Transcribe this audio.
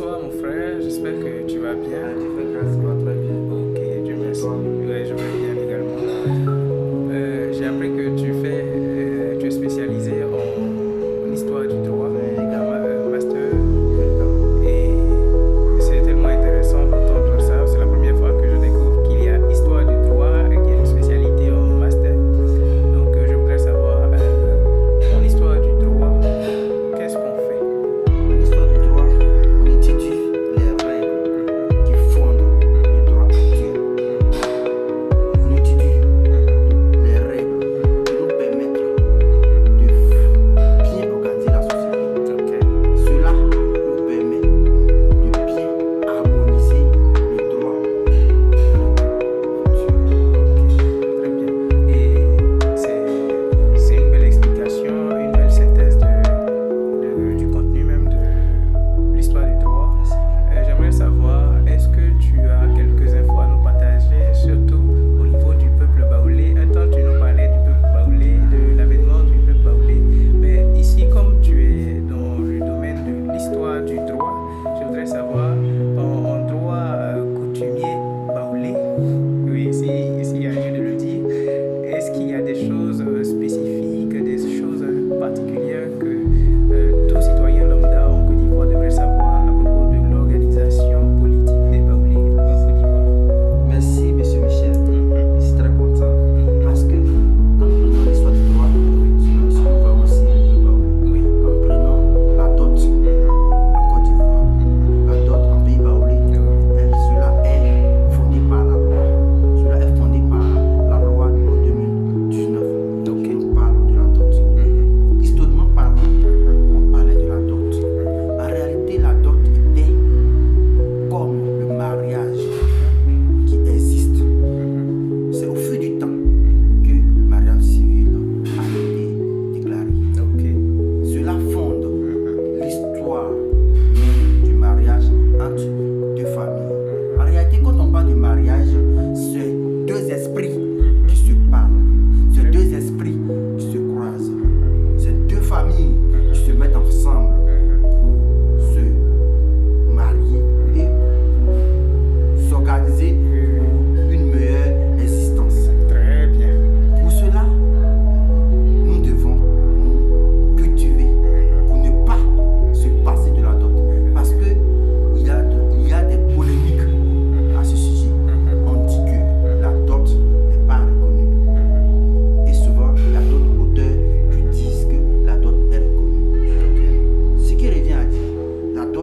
bonsoir mon frère, j'espère que tu vas bien. Je fais grâce, ça va très bien. Ok, Dieu merci. Toi? Ouais, je vais bien également. J'ai appris que tu es spécialisé en histoire du droit, master, et c'est tellement intéressant d'entendre ça. C'est la première fois que je découvre qu'il y a histoire du droit et qu'il y a une spécialité en master. Donc je voudrais savoir, en histoire du droit, qu'est-ce qu'on fait? En histoire du droit, on étudie les règles qui fondent le droit actuel. On étudie les règles qui nous permettent de bien organiser la société. Cela nous permet de bien harmoniser le droit. Très bien. Et c'est une belle explication, une belle synthèse du contenu même de l'histoire du droit. J'aimerais savoir, est-ce que tu as quelques infos à nous partager, surtout au niveau du peuple baoulé? Un temps, tu nous parlais du peuple baoulé, de l'avènement du peuple baoulé. Mais ici, comme tu es dans le domaine de l'histoire du droit, je voudrais savoir, en droit coutumier baoulé, oui, ici il y a lieu de le dire, est-ce qu'il y a des choses spécifiques, des choses particulières que tout citoyen lambda en Côte d'Ivoire devrait savoir à propos de l'organisation politique des baoulés en Côte d'Ivoire? Merci, monsieur Michel. Je suis très content parce que quand nous prenons l'histoire du droit, nous voyons aussi un peu baoulé. Oui. En prenant la dot en Côte d'Ivoire, la dot en pays baoulé, cela est fondé par la loi. Cela est fondé par la loi de 2019 Ok. qui nous parle de la dot. Historiquement parlant, on parlait de la dot. En réalité, la dot était comme le mariage qui existe. C'est au fil du temps que le mariage civil a été déclaré. Ok. Cela fonde l'histoire